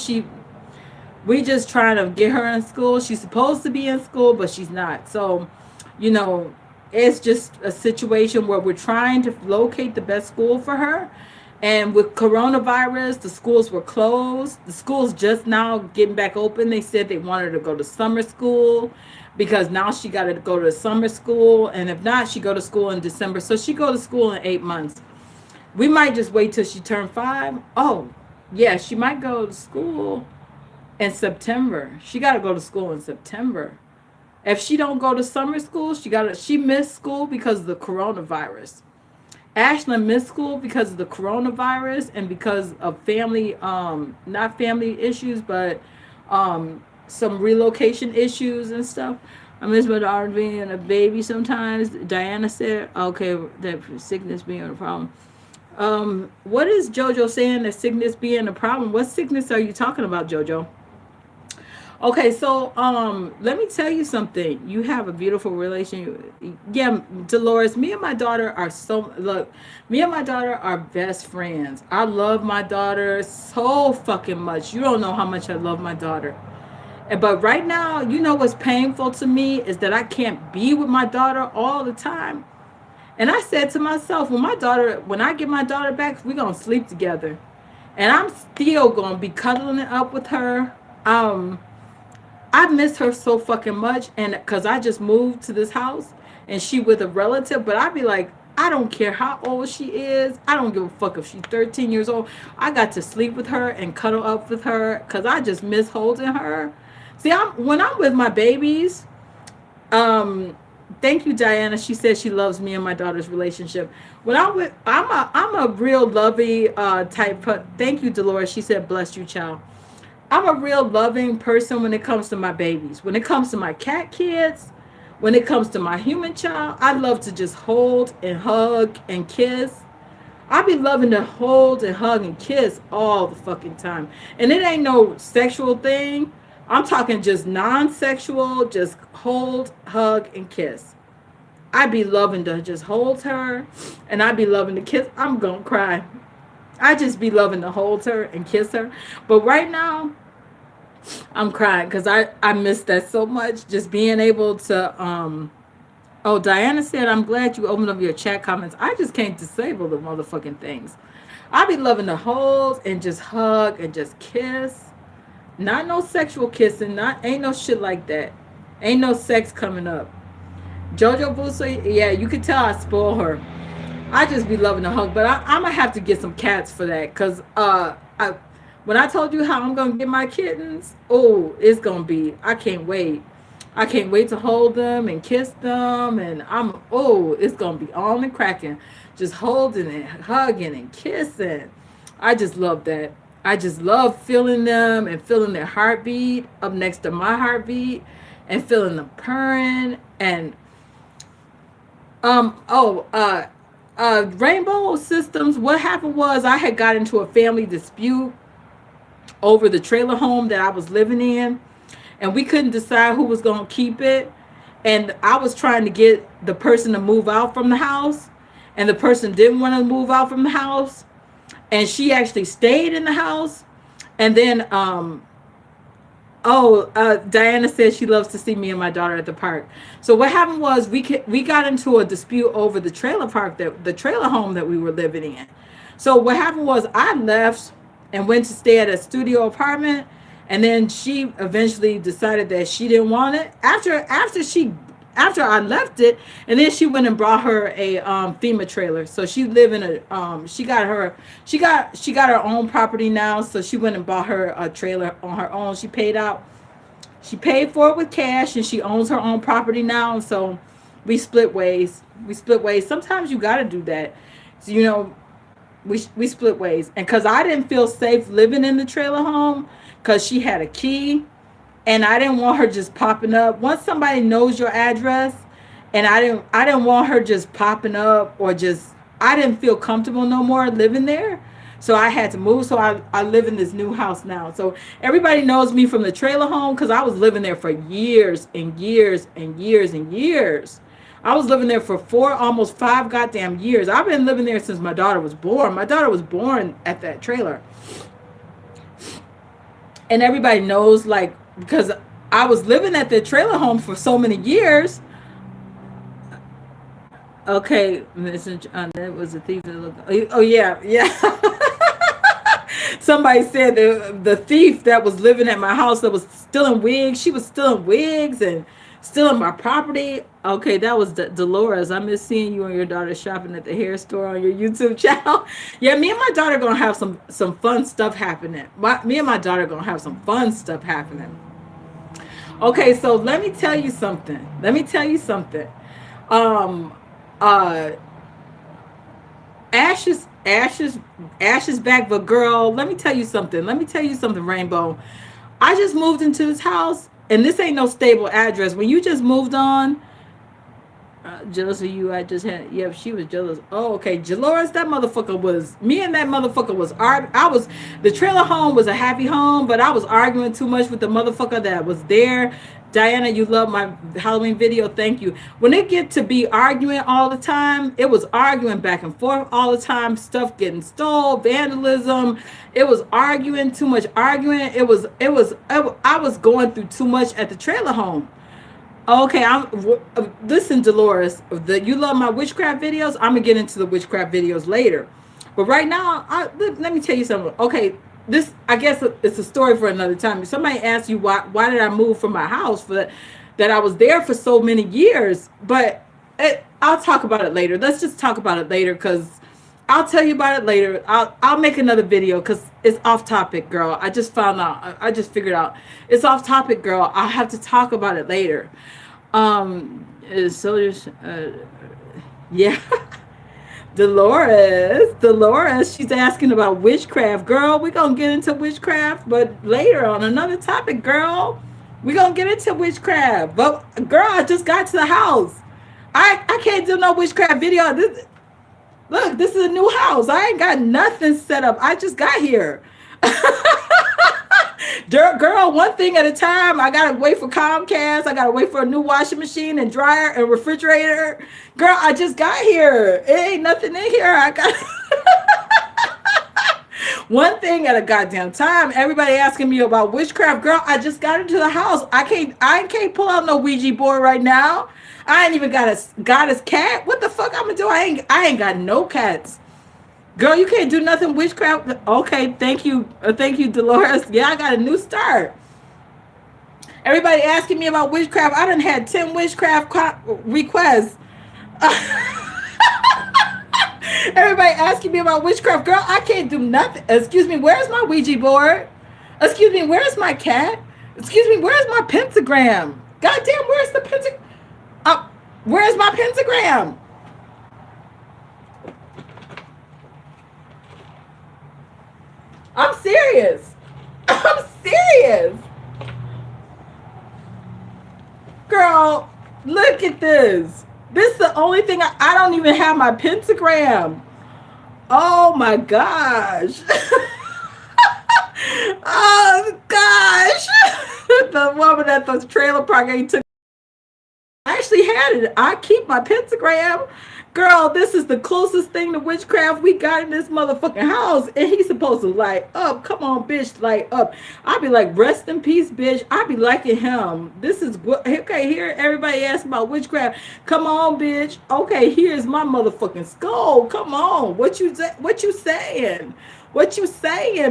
We just trying to get her in school. She's supposed to be in school, but she's not. So, you know, it's just a situation where we're trying to locate the best school for her. And with coronavirus, the schools were closed. The schools just now getting back open. They said they wanted her to go to summer school because now she got to go to summer school. And if not, she go to school in December. So she go to school in 8 months. We might just wait till she turned 5. Oh, yeah, she might go to school in September. She got to go to school in September. If she don't go to summer school, she missed school because of the coronavirus. Ashlyn missed school because of the coronavirus and because of family, not family issues, but some relocation issues and stuff. I miss my daughter being a baby sometimes. Diana said, okay, that sickness being a problem. What is JoJo saying that sickness being a problem? What sickness are you talking about, JoJo? Okay, so let me tell you something. You have a beautiful relationship. Yeah, Dolores, me and my daughter are me and my daughter are best friends. I love my daughter so fucking much. You don't know how much I love my daughter. But right now, you know what's painful to me is that I can't be with my daughter all the time. And I said to myself, when I get my daughter back, we're gonna sleep together. And I'm still gonna be cuddling it up with her. I miss her so fucking much, and because I just moved to this house and she with a relative, but I'd be like, I don't care how old she is. I don't give a fuck if she's 13 years old. I got to sleep with her and cuddle up with her because I just miss holding her. See, when I'm with my babies, thank you, Diana. She says she loves me and my daughter's relationship. I'm a real lovey type. Thank you, Dolores. She said, bless you, child. I'm a real loving person when it comes to my babies. When it comes to my cat kids, when it comes to my human child, I love to just hold and hug and kiss. I be loving to hold and hug and kiss all the fucking time. And it ain't no sexual thing. I'm talking just non-sexual, just hold, hug, and kiss. I be loving to just hold her and I be loving to kiss. I'm gonna cry. I just be loving to hold her and kiss her. But right now, I'm crying because I miss that so much. Just being able to, oh, Diana said, I'm glad you opened up your chat comments. I just can't disable the motherfucking things. I be loving to hold and just hug and just kiss. Not no sexual kissing. Ain't no shit like that. Ain't no sex coming up. Jojo Busso, yeah, you could tell I spoil her. I just be loving the hug, but I'm gonna have to get some cats for that, cause when I told you how I'm gonna get my kittens, oh, it's gonna be. I can't wait. I can't wait to hold them and kiss them, and it's gonna be on and cracking, just holding and hugging and kissing. I just love that. I just love feeling them and feeling their heartbeat up next to my heartbeat, and feeling them purring and um oh Rainbow Systems. What happened was I had got into a family dispute over the trailer home that I was living in, and we couldn't decide who was going to keep it. And I was trying to get the person to move out from the house, and the person didn't want to move out from the house, and she actually stayed in the house. And then Diana says she loves to see me and my daughter at the park. So what happened was we got into a dispute over the trailer park, that the trailer home that we were living in. So what happened was I left and went to stay at a studio apartment, and then she eventually decided that she didn't want it after I left it, and then she went and brought her a FEMA trailer. So she live in a she got her own property now. So she went and bought her a trailer on her own. She paid for it with cash, and she owns her own property now. So we split ways. Sometimes you got to do that. So, we split ways. And because I didn't feel safe living in the trailer home, because she had a key, and I didn't want her just popping up. Once somebody knows your address, and I didn't want her just popping up, or just, I didn't feel comfortable no more living there. So I had to move. So I live in this new house now. So everybody knows me from the trailer home, because I was living there for years and years and years and years. I was living there for almost 5 goddamn years. I've been living there since my daughter was born. My daughter was born at that trailer. And everybody knows, like, because I was living at the trailer home for so many years. Okay, that was a thief. Oh yeah. Somebody said the thief that was living at my house, that was stealing wigs. She was stealing wigs and stealing my property. Okay, that was Dolores. I miss seeing you and your daughter shopping at the hair store on your YouTube channel. Yeah, me and my daughter gonna have some fun stuff happening. Me and my daughter gonna have some fun stuff happening. Okay, so let me tell you something. Ashes back, but girl, let me tell you something, Rainbow. I just moved into this house, and this ain't no stable address. When you just moved on, jealous of you. I just had, yeah, she was jealous. Oh, okay. Dolores, that motherfucker was, me and that motherfucker was, the trailer home was a happy home, but I was arguing too much with the motherfucker that was there. Diana, you love my Halloween video. Thank you. When it get to be arguing all the time, it was arguing back and forth all the time, stuff getting stole, vandalism. It was arguing, too much arguing. I was going through too much at the trailer home. Okay, listen, Dolores, you love my witchcraft videos. I'm gonna get into the witchcraft videos later, but right now, let me tell you something. Okay, this, I guess it's a story for another time. If somebody asks you why did I move from my house that I was there for so many years, but I'll talk about it later. Let's just talk about it later, because I'll tell you about it later. I'll make another video, because it's off topic, girl. I just figured out it's off topic, girl. I'll have to talk about it later. Yeah. Dolores, she's asking about witchcraft. Girl, we're gonna get into witchcraft, but later on another topic, girl. We're gonna get into witchcraft. But girl, I just got to the house. I can't do no witchcraft video. Look, this is a new house. I ain't got nothing set up. I just got here. Girl, one thing at a time. I gotta wait for Comcast. I gotta wait for a new washing machine and dryer and refrigerator. Girl, I just got here. It ain't nothing in here. I got one thing at a goddamn time. Everybody asking me about witchcraft. Girl, I just got into the house. I can't pull out no Ouija board right now. I ain't even got a goddess cat. What the fuck I'm gonna do? I ain't got no cats. Girl, you can't do nothing witchcraft. Okay, thank you, Dolores. Yeah, I got a new start. Everybody asking me about witchcraft. I done had 10 witchcraft requests. Everybody asking me about witchcraft. Girl, I can't do nothing. Excuse me, where's my Ouija board? Excuse me, where's my cat? Excuse me, where's my pentagram? Goddamn, where's the pentagram? Where's my pentagram? I'm serious. I'm serious. Girl, look at this. This is the only thing I don't even have my pentagram. Oh my gosh. Oh gosh. The woman at the trailer park ain't took. I actually had it. I keep my pentagram. Girl, this is the closest thing to witchcraft we got in this motherfucking house. And he's supposed to light up. Come on, bitch, light up. I'd be like, rest in peace, bitch. I'd be liking him. This is what, okay, here everybody asks about witchcraft. Come on, bitch. Okay, here's my motherfucking skull. Come on. What you saying? What you saying,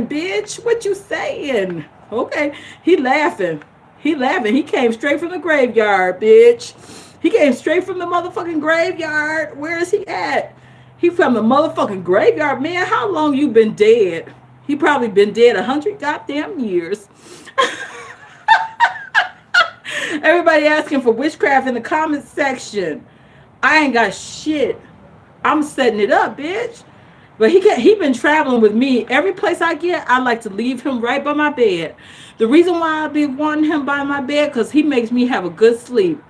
bitch? What you saying? Okay, he laughing. He laughing. He came straight from the graveyard, bitch. He came straight from the motherfucking graveyard. Where is he at? He from the motherfucking graveyard. Man, how long you been dead? He probably been dead 100 goddamn years. Everybody asking for witchcraft in the comments section. I ain't got shit. I'm setting it up, bitch. But he been traveling with me. Every place I get, I like to leave him right by my bed. The reason why I be wanting him by my bed, because he makes me have a good sleep.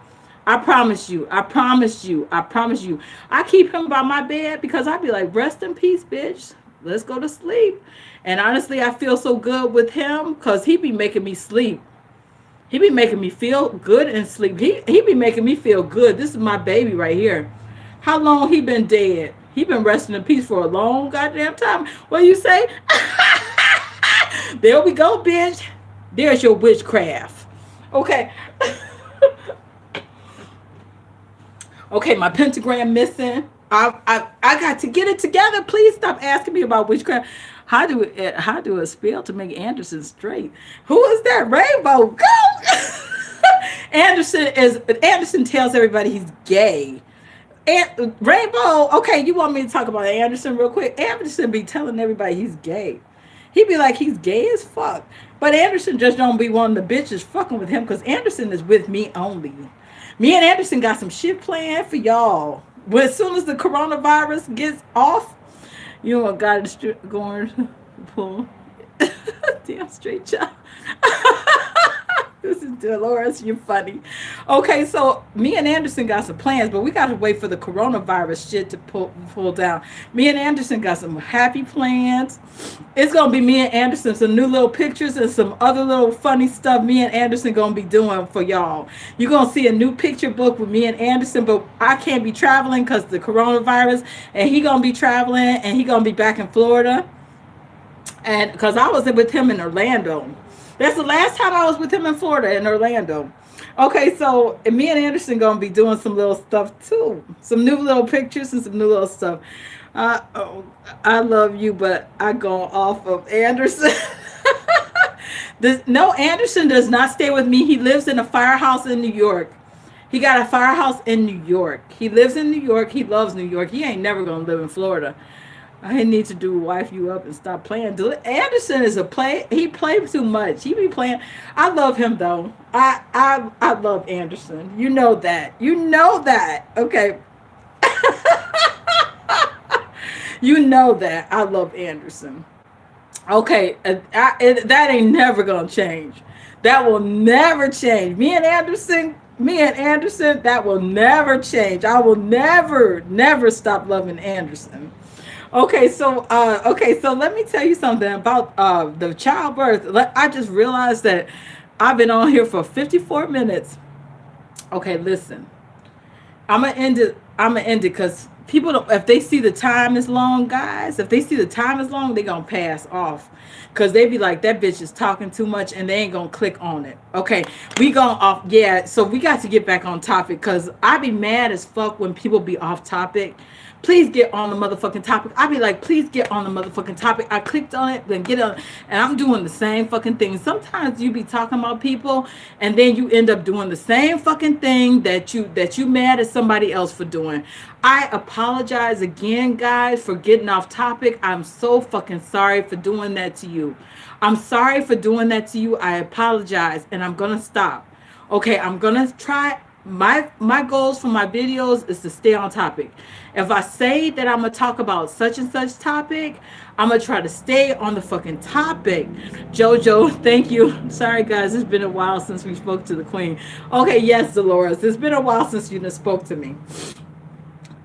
I promise you. I promise you. I promise you. I keep him by my bed because I be like, rest in peace, bitch. Let's go to sleep. And honestly, I feel so good with him because he be making me sleep. He be making me feel good and sleep. He be making me feel good. This is my baby right here. How long he been dead? He been resting in peace for a long goddamn time. What do you say? There we go, bitch. There's your witchcraft. Okay. Okay, my pentagram missing. I got to get it together. Please stop asking me about witchcraft. How do it spell to make Anderson straight? Who is that? Rainbow? Go. Anderson tells everybody he's gay. And Rainbow, okay, you want me to talk about Anderson real quick? Anderson be telling everybody he's gay. He be like he's gay as fuck. But Anderson just don't be one of the bitches fucking with him because Anderson is with me only. Me and Anderson got some shit planned for y'all. Well, as soon as the coronavirus gets off, you know what God is going to pull. Damn straight child. This is Dolores, you're funny. Okay, so me and Anderson got some plans, but we got to wait for the coronavirus shit to pull down. Me and Anderson got some happy plans. It's going to be me and Anderson, some new little pictures and some other little funny stuff me and Anderson going to be doing for y'all. You're going to see a new picture book with me and Anderson, but I can't be traveling because the coronavirus, and he going to be traveling, and he going to be back in Florida. And because I was with him in Orlando. That's the last time I was with him in Florida, in Orlando. Okay, so and me and Anderson going to be doing some little stuff too. Some new little pictures and some new little stuff. I love you, but I go off of Anderson. No, Anderson does not stay with me. He lives in a firehouse in New York. He got a firehouse in New York. He lives in New York. He loves New York. He ain't never going to live in Florida. I need to do wife you up and stop playing. Anderson is a play. He plays too much. He be playing. I love him though. I love Anderson. You know that. You know that. Okay. You know that. I love Anderson. Okay. That ain't never gonna change. That will never change. Me and Anderson, that will never change. I will never stop loving Anderson. Okay, so let me tell you something about the childbirth. I just realized that I've been on here for 54 minutes. Okay, listen. I'm gonna end it because people don't, if they see the time is long, guys, if they see the time is long, they're gonna pass off. Cause they be like, that bitch is talking too much and they ain't gonna click on it. Okay, we going off. Yeah, so we got to get back on topic because I be mad as fuck when people be off topic. please get on the motherfucking topic. I'd be like, please get on the motherfucking topic. I clicked on it, then get on, and I'm doing the same fucking thing. Sometimes you be talking about people, and then you end up doing the same fucking thing that you mad at somebody else for doing. I apologize again, guys, for getting off topic. I'm so fucking sorry for doing that to you. I'm sorry for doing that to you. I apologize, and I'm gonna stop. Okay, I'm gonna try. My goals for my videos is to stay on topic. If I say that I'm gonna talk about such and such topic, I'm gonna try to stay on the fucking topic. Jojo, thank you. Sorry guys, it's been a while since we spoke to the queen. Okay, yes, Dolores, it's been a while since you spoke to me.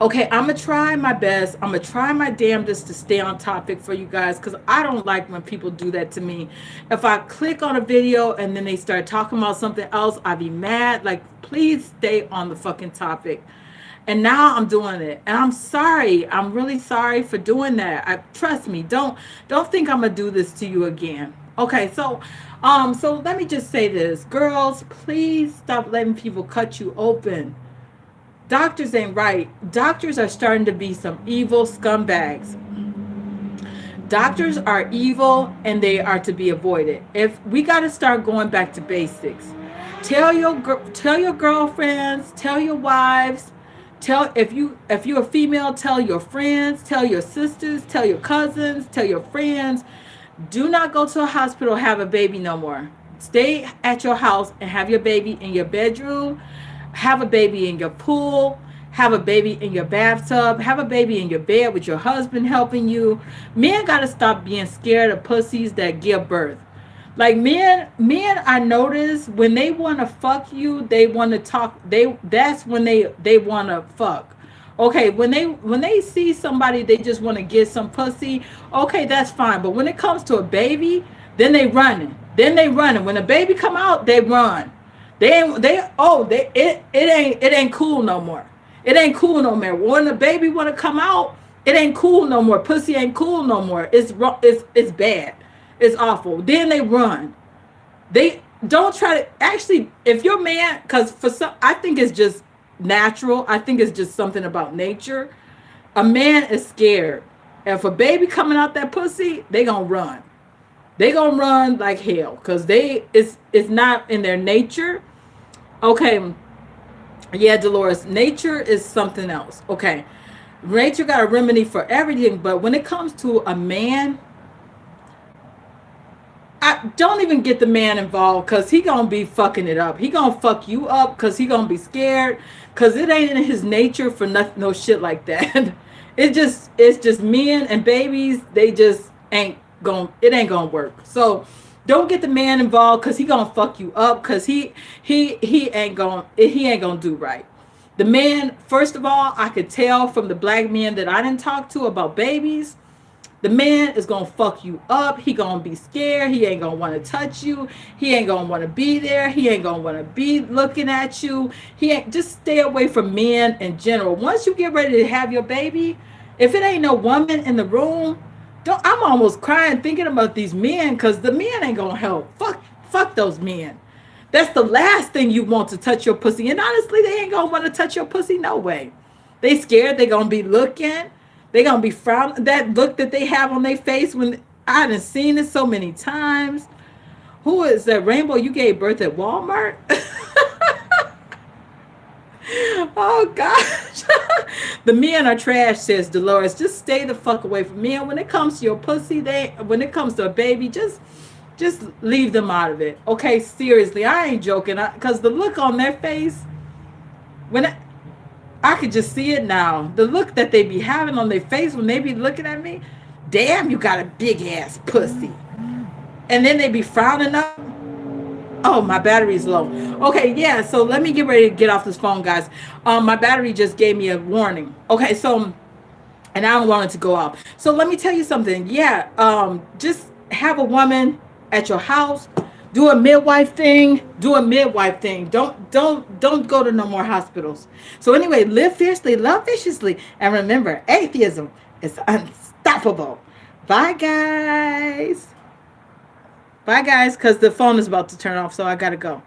Okay, I'm going to try my best. I'm going to try my damnedest to stay on topic for you guys, because I don't like when people do that to me. If I click on a video and then they start talking about something else, I'd be mad. Like, please stay on the fucking topic. And now I'm doing it. And I'm sorry. I'm really sorry for doing that. Trust me. Don't think I'm going to do this to you again. Okay, so let me just say this. Girls, please stop letting people cut you open. Doctors ain't right. Doctors are starting to be some evil scumbags. Doctors are evil and they are to be avoided. If we got to start going back to basics. Tell your girlfriends, tell your wives, if you're a female, tell your friends, tell your sisters, tell your cousins, tell your friends. Do not go to a hospital, have a baby no more. Stay at your house and have your baby in your bedroom. Have a baby in your pool, have a baby in your bathtub, have a baby in your bed with your husband helping you. Men got to stop being scared of pussies that give birth. Like men, I notice when they want to fuck you, they want to talk. That's when they want to fuck. Okay, when they see somebody, they just want to get some pussy. Okay, that's fine. But when it comes to a baby, then they running. When a baby come out, they run. It ain't cool no more. It ain't cool no more. When the baby want to come out, it ain't cool no more. Pussy ain't cool no more. It's bad. It's awful. Then they run. They don't try to actually, if you're man, because for some, I think it's just natural. I think it's just something about nature. A man is scared. If a baby coming out that pussy, they gonna run. They gonna run like hell because it's not in their nature. Okay, yeah, Dolores, nature is something else. Okay, nature got a remedy for everything, but when it comes to a man, I don't even get the man involved because he gonna be fucking it up. He gonna fuck you up because he gonna be scared because it ain't in his nature for no shit like that. It's just men and babies. They just ain't gonna work. So don't get the man involved because he gonna fuck you up because he ain't gonna do right. The man, first of all, I could tell from the black men that I didn't talk to about babies, the man is gonna fuck you up. He gonna be scared. He ain't gonna want to touch you. He ain't gonna want to be there. He ain't gonna want to be looking at you. Just stay away from men in general. Once you get ready to have your baby, if it ain't no woman in the room, I'm almost crying thinking about these men because the men ain't gonna help. Fuck those men. That's the last thing you want to touch your pussy. And honestly, they ain't gonna want to touch your pussy no way. They scared. They gonna be looking. They gonna be frowning. That look that they have on their face when I done seen it so many times. Who is that? Rainbow, you gave birth at Walmart? Oh gosh. The men are trash, says Dolores. Just stay the fuck away from men. When it comes to your pussy, when it comes to a baby, just leave them out of it. Okay, seriously, I ain't joking. Because the look on their face, I could just see it now. The look that they be having on their face when they be looking at me, damn, you got a big ass pussy. And then they be frowning up. Oh, my battery's low. Okay, yeah, so let me get ready to get off this phone, guys. My battery just gave me a warning. Okay, so, and I don't want it to go off. So let me tell you something. Yeah, just have a woman at your house. Do a midwife thing. Don't go to no more hospitals. So anyway, live fiercely, love viciously. And remember, atheism is unstoppable. Bye, guys. Bye, guys, because the phone is about to turn off, so I got to go.